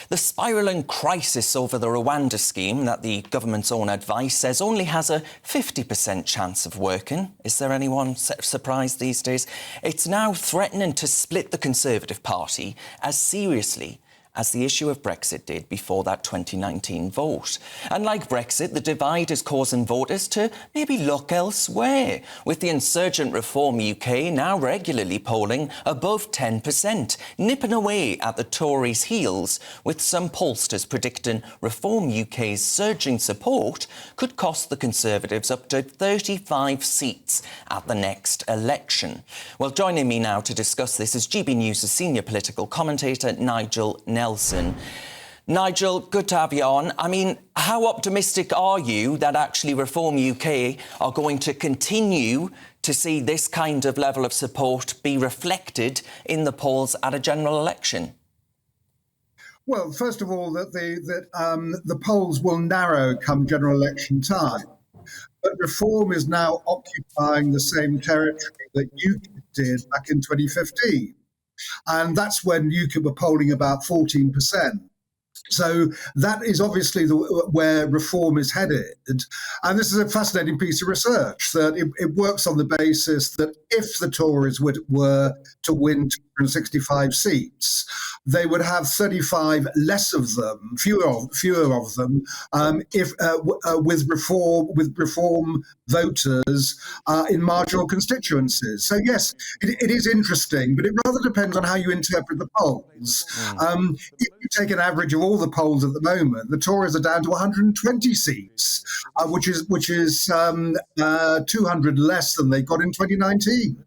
The spiralling crisis over the Rwanda scheme that the government's own advice says only has a 50% chance of working. Is there anyone surprised these days? It's now threatening to split the Conservative Party as seriously as the issue of Brexit did before that 2019 vote. And like Brexit, the divide is causing voters to maybe look elsewhere, with the insurgent Reform UK now regularly polling above 10%, nipping away at the Tories' heels, with some pollsters predicting Reform UK's surging support could cost the Conservatives up to 35 seats at the next election. Well, joining me now to discuss this is GB News' senior political commentator, Nigel Nelson. Nigel, good to have you on. I mean, how optimistic are you that actually Reform UK are going to continue to see this kind of level of support be reflected in the polls at a general election? Well, first of all, that the polls will narrow come general election time. But Reform is now occupying the same territory that UKIP did back in 2015. And that's when UKIP were polling about 14%. So that is obviously where Reform is headed. And this is a fascinating piece of research, that it works on the basis that if the Tories were to win 265 seats, they would have 35 less of them, fewer of them, with Reform voters in marginal constituencies. So yes, it is interesting, but it rather depends on how you interpret the polls. If you take an average of all the polls at the moment, the Tories are down to 120 seats, which is 200 less than they got in 2019.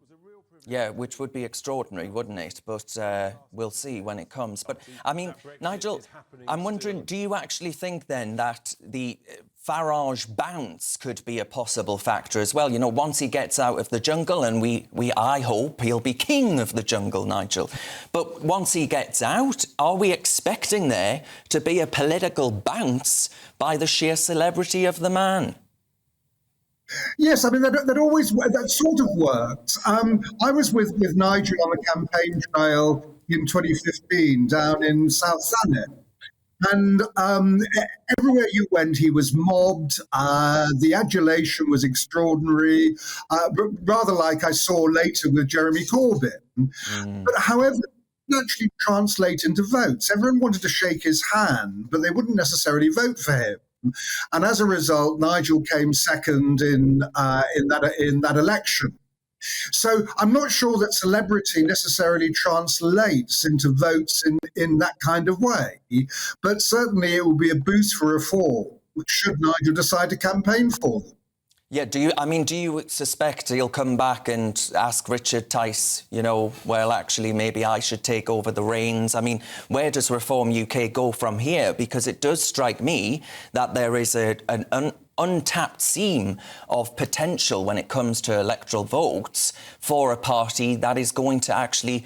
Yeah, which would be extraordinary, wouldn't it? But we'll see when it comes. But, I mean, Nigel, I'm wondering, do you actually think then that the Farage bounce could be a possible factor as well? You know, once he gets out of the jungle, and I hope he'll be king of the jungle, Nigel. But once he gets out, are we expecting there to be a political bounce by the sheer celebrity of the man? Yes, I mean, that sort of worked. I was with Nigel on the campaign trail in 2015 down in South Thanet. And everywhere you went, he was mobbed. The adulation was extraordinary, rather like I saw later with Jeremy Corbyn. But however, it didn't actually translate into votes. Everyone wanted to shake his hand, but they wouldn't necessarily vote for him. And as a result, Nigel came second in that election. So I'm not sure that celebrity necessarily translates into votes in that kind of way, but certainly it will be a boost for Reform, should Nigel decide to campaign for them. Yeah, do you suspect he'll come back and ask Richard Tice, you know, well, actually, maybe I should take over the reins? I mean, where does Reform UK go from here? Because it does strike me that there is an untapped seam of potential when it comes to electoral votes for a party that is going to actually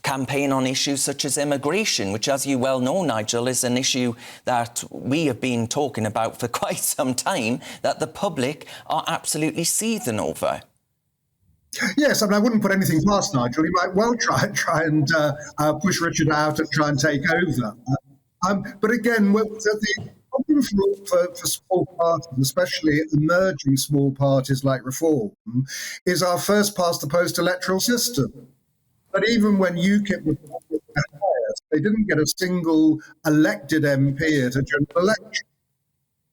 campaign on issues such as immigration, which, as you well know, Nigel, is an issue that we have been talking about for quite some time, that the public are absolutely seething over. Yes, I mean, I wouldn't put anything past Nigel. He might well try and push Richard out and try and take over. But again, the problem for small parties, especially emerging small parties like Reform, is our first past the post electoral system. But even when UKIP was the highest, they didn't get a single elected MP at a general election.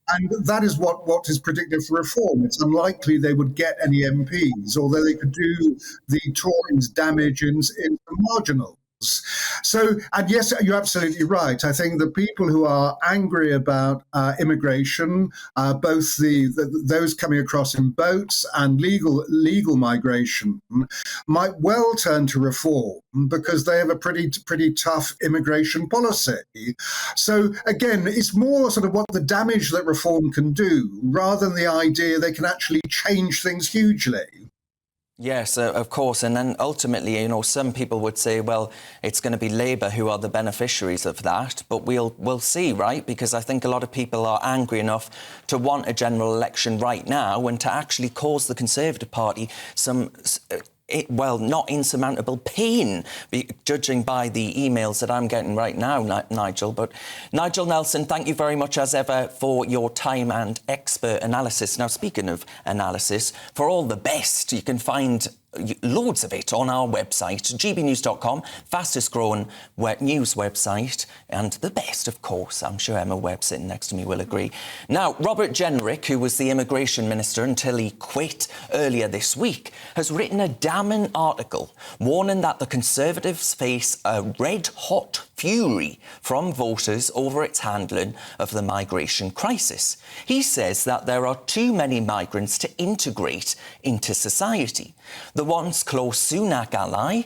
And that is what is predicted for Reform. It's unlikely they would get any MPs, although they could do the Tories damage in marginals. So, and yes, you're absolutely right. I think the people who are angry about immigration, both those coming across in boats and legal migration, might well turn to Reform because they have a pretty tough immigration policy. So again, it's more sort of what the damage that Reform can do, rather than the idea they can actually change things hugely. Yes, of course. And then ultimately, you know, some people would say, well, it's going to be Labour who are the beneficiaries of that. But we'll see, right? Because I think a lot of people are angry enough to want a general election right now and to actually cause the Conservative Party some not insurmountable pain, judging by the emails that I'm getting right now, Nigel. But Nigel Nelson, thank you very much as ever for your time and expert analysis. Now, speaking of analysis, for all the best, you can find loads of it on our website, gbnews.com, fastest growing news website, and the best, of course. I'm sure Emma Webb, sitting next to me, will agree. Now, Robert Jenrick, who was the immigration minister until he quit earlier this week, has written a damning article warning that the Conservatives face a red-hot fury from voters over its handling of the migration crisis. He says that there are too many migrants to integrate into society. The once close Sunak ally,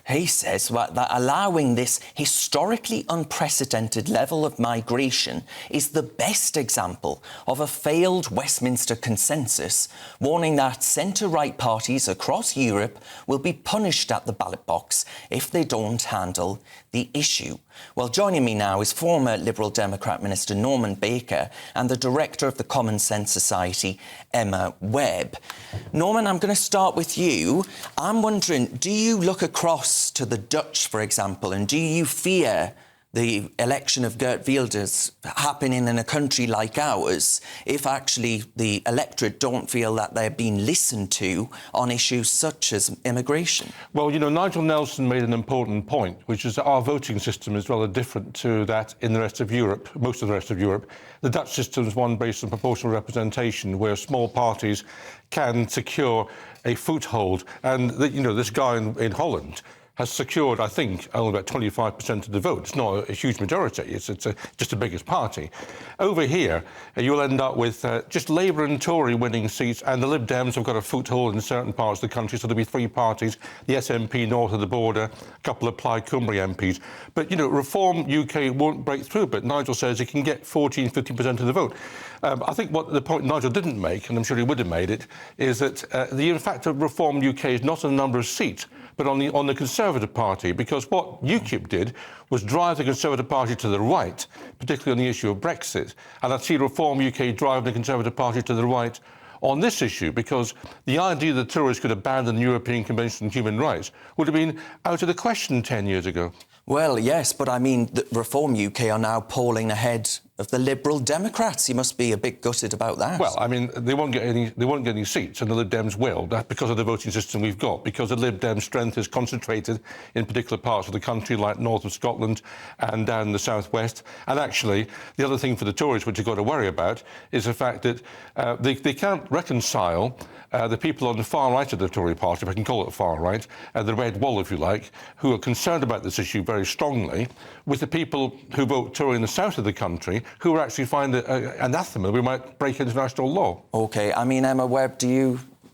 he says that allowing this historically unprecedented level of migration is the best example of a failed Westminster consensus, warning that centre-right parties across Europe will be punished at the ballot box if they don't handle the issue. Well, joining me now is former Liberal Democrat Minister Norman Baker and the Director of the Common Sense Society, Emma Webb. Norman, I'm going to start with you. I'm wondering, do you look across to the Dutch, for example, and do you fear the election of Geert Wilders happening in a country like ours if actually the electorate don't feel that they're being listened to on issues such as immigration? Well, you know, Nigel Nelson made an important point, which is that our voting system is rather different to that in the rest of Europe, most of the rest of Europe. The Dutch system is one based on proportional representation, where small parties can secure a foothold. And, you know, this guy in Holland has secured, I think, only about 25% of the vote. It's not a huge majority. It's just the biggest party. Over here, you'll end up with just Labour and Tory winning seats, and the Lib Dems have got a foothold in certain parts of the country, so there'll be three parties, the SNP north of the border, a couple of Plaid Cymru MPs. But, you know, Reform UK won't break through, but Nigel says it can get 14, 15% of the vote. I think what the point Nigel didn't make, and I'm sure he would have made it, is that the fact of Reform UK is not on the number of seats, but on the Conservative Party, because what UKIP did was drive the Conservative Party to the right, particularly on the issue of Brexit. And I'd see Reform UK driving the Conservative Party to the right on this issue, because the idea that Tories could abandon the European Convention on Human Rights would have been out of the question 10 years ago. Well, yes, but I mean, the Reform UK are now polling ahead of the Liberal Democrats. You must be a bit gutted about that. Well, I mean, they won't get any seats, and the Lib Dems will. That's because of the voting system we've got, because the Lib Dems' strength is concentrated in particular parts of the country, like north of Scotland and down the southwest. And actually, the other thing for the Tories, which you've got to worry about, is the fact that they can't reconcile the people on the far right of the Tory party, if I can call it far right, the red wall, if you like, who are concerned about this issue very strongly, with the people who vote Tory in the south of the country, who actually find it anathema we might break international law. OK, I mean, Emma Webb,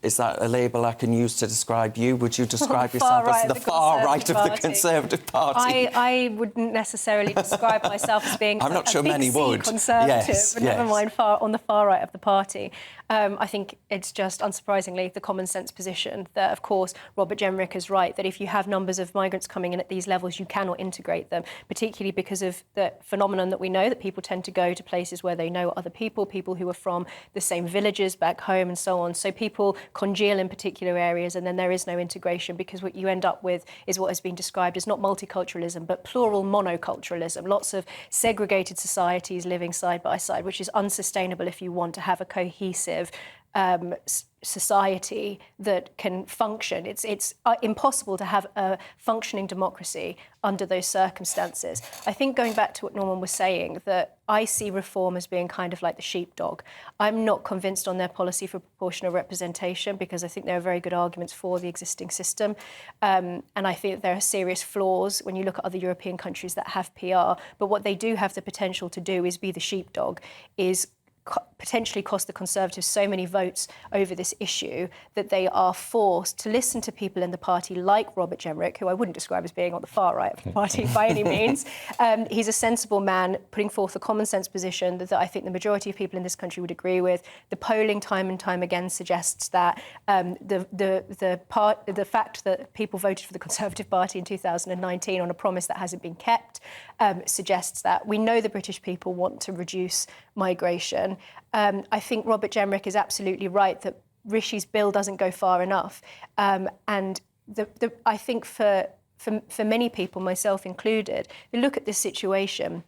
is that a label I can use to describe you? Would you describe yourself as the far right of the Conservative Party? I wouldn't necessarily describe myself as being I'm not sure many would. Conservative, but never mind on the far right of the party. I think it's just, unsurprisingly, the common sense position that, of course, Robert Jenrick is right, that if you have numbers of migrants coming in at these levels, you cannot integrate them, particularly because of the phenomenon that we know, that people tend to go to places where they know other people who are from the same villages back home and so on. So people congeal in particular areas, and then there is no integration, because what you end up with is what has been described as not multiculturalism, but plural monoculturalism. Lots of segregated societies living side by side, which is unsustainable if you want to have a cohesive society that can function. It's impossible to have a functioning democracy under those circumstances. I think, going back to what Norman was saying, that I see Reform as being kind of like the sheepdog. I'm not convinced on their policy for proportional representation, because I think there are very good arguments for the existing system. And I think there are serious flaws when you look at other European countries that have PR. But what they do have the potential to do is be the sheepdog, is potentially cost the Conservatives so many votes over this issue that they are forced to listen to people in the party like Robert Jenrick, who I wouldn't describe as being on the far right of the party by any means. He's a sensible man putting forth a common sense position that I think the majority of people in this country would agree with. The polling time and time again suggests that the fact that people voted for the Conservative Party in 2019 on a promise that hasn't been kept suggests that we know the British people want to reduce migration. I think Robert Jenrick is absolutely right that Rishi's bill doesn't go far enough. And I think for many people, myself included, you look at this situation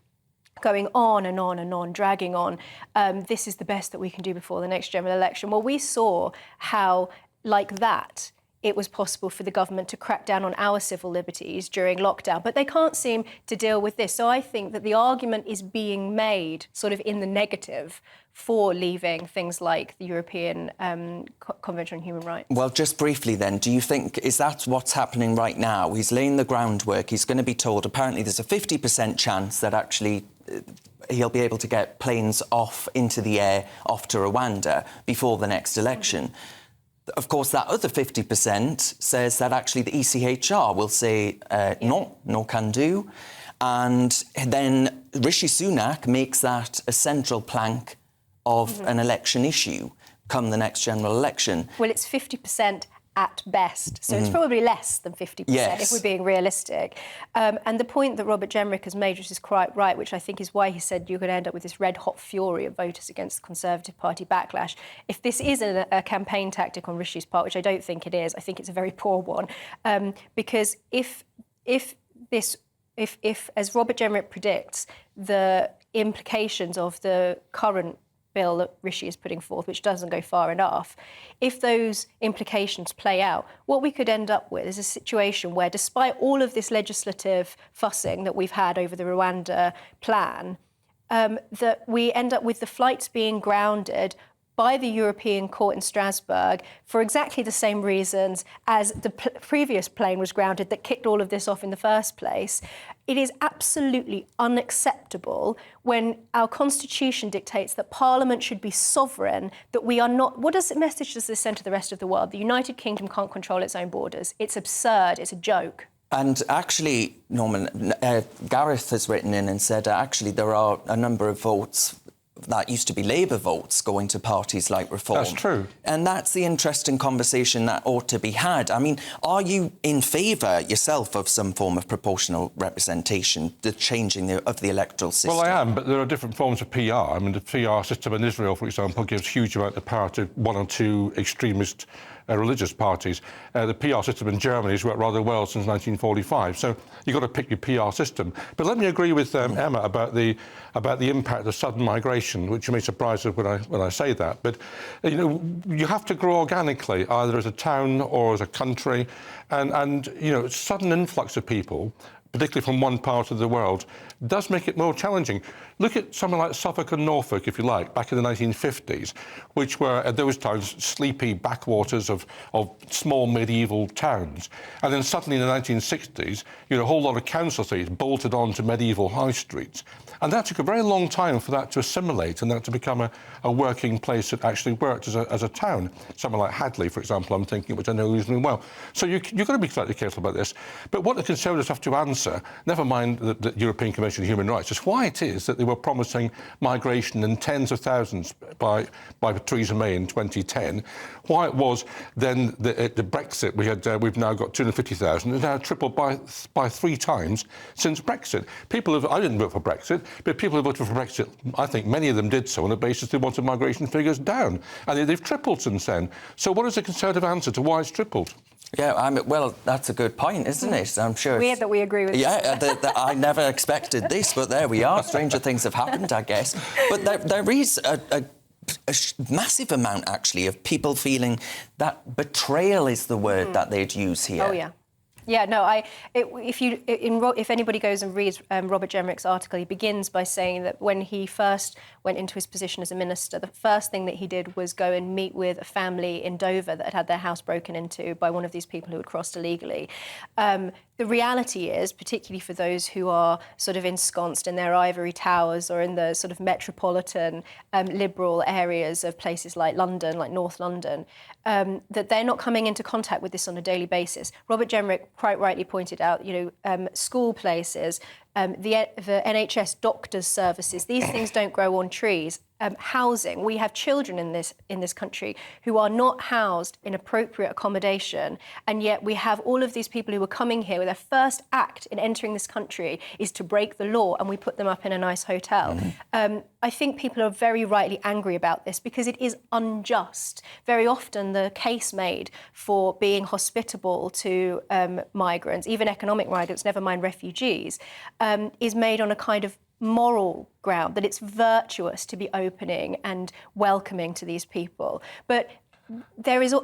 going on and on and on, dragging on. This is the best that we can do before the next general election. Well, we saw how, like that, it was possible for the government to crack down on our civil liberties during lockdown, but they can't seem to deal with this. So I think that the argument is being made sort of in the negative for leaving things like the European Convention on Human Rights. Well, just briefly then, do you think, is that what's happening right now? He's laying the groundwork. He's going to be told, apparently there's a 50% chance that actually he'll be able to get planes off into the air, off to Rwanda before the next election. Mm-hmm. Of course, that other 50% says that actually the ECHR will say, no can do. And then Rishi Sunak makes that a central plank of an election issue come the next general election. Well, it's 50% at best, so it's probably less than 50% if we're being realistic. And the point that Robert Jenrick has made, which is quite right, which I think is why he said you're going to end up with this red-hot fury of voters against the Conservative Party backlash. If this is a campaign tactic on Rishi's part, which I don't think it is, I think it's a very poor one, because if as Robert Jenrick predicts, the implications of the current bill that Rishi is putting forth, which doesn't go far enough, if those implications play out, what we could end up with is a situation where, despite all of this legislative fussing that we've had over the Rwanda plan, that we end up with the flights being grounded by the European Court in Strasbourg for exactly the same reasons as the previous plane was grounded that kicked all of this off in the first place. It is absolutely unacceptable when our constitution dictates that Parliament should be sovereign, that we are not... What message does this send to the rest of the world? The United Kingdom can't control its own borders. It's absurd. It's a joke. And actually, Norman, Gareth has written in and said actually there are a number of votes that used to be Labour votes going to parties like Reform. That's true. And that's the interesting conversation that ought to be had. I mean, are you in favour yourself of some form of proportional representation, the changing of the electoral system? Well, I am, but there are different forms of PR. I mean, the PR system in Israel, for example, gives huge amount of power to one or two extremist religious parties. The PR system in Germany has worked rather well since 1945. So you've got to pick your PR system. But let me agree with Emma about the impact of sudden migration, which you may surprise us when I say that. But you have to grow organically, either as a town or as a country, and sudden influx of people, particularly from one part of the world, does make it more challenging. Look at something like Suffolk and Norfolk, if you like, back in the 1950s, which were, at those times, sleepy backwaters of small medieval towns. And then suddenly in the 1960s, a whole lot of council seats bolted onto medieval high streets. And that took a very long time for that to assimilate and that to become a working place that actually worked as a town. Somewhere like Hadley, for example, I'm thinking, which I know reasonably well. So you've got to be slightly careful about this. But what the Conservatives have to answer, never mind the European Convention on Human Rights, is why it is that they were promising migration in tens of thousands by Theresa May in 2010, why it was then the Brexit, we've now got 250,000, and now tripled by 3 times since Brexit. I didn't vote for Brexit, but people who voted for Brexit, I think many of them did so on the basis they wanted migration figures down, and they've tripled since then. So what is the Conservative answer to why it's tripled? Yeah, well, that's a good point, isn't it? I'm sure. Weird that we agree with. Yeah, I never expected this, but there we are. Stranger things have happened, I guess. But there is a massive amount, actually, of people feeling that betrayal is the word that they'd use here. Oh, yeah. Yeah, no, if anybody goes and reads Robert Jenrick's article, he begins by saying that when he first went into his position as a minister, the first thing that he did was go and meet with a family in Dover that had their house broken into by one of these people who had crossed illegally. The reality is, particularly for those who are sort of ensconced in their ivory towers or in the sort of metropolitan liberal areas of places like London, like North London, that they're not coming into contact with this on a daily basis. Robert Jenrick quite rightly pointed out, school places, the NHS doctors' services. These things don't grow on trees. Housing. We have children in this country who are not housed in appropriate accommodation, and yet we have all of these people who are coming here with their first act in entering this country is to break the law, and we put them up in a nice hotel. I think people are very rightly angry about this because it is unjust. Very often the case made for being hospitable to migrants, even economic migrants, never mind refugees, is made on a kind of moral ground, that it's virtuous to be opening and welcoming to these people. But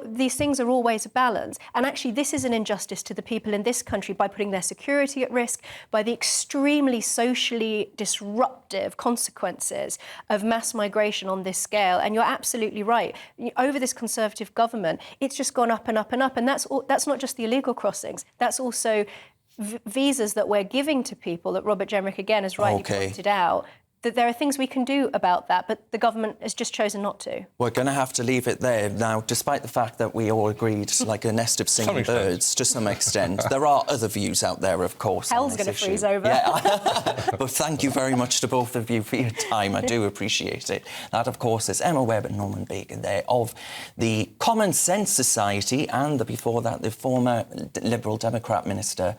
these things are always a balance. And actually, this is an injustice to the people in this country by putting their security at risk, by the extremely socially disruptive consequences of mass migration on this scale. And you're absolutely right. Over this Conservative government, it's just gone up and up and up. And that's not just the illegal crossings. That's also visas that we're giving to people that Robert Jenrick, again, has rightly pointed out, that there are things we can do about that, but the government has just chosen not to. We're going to have to leave it there. Now, despite the fact that we all agreed, like a nest of singing birds, to some extent, there are other views out there, of course. Hell's going to freeze over. Yeah. But thank you very much to both of you for your time. I do appreciate it. That, of course, is Emma Webb and Norman Baker there of the Common Sense Society, and before that, the former Liberal Democrat Minister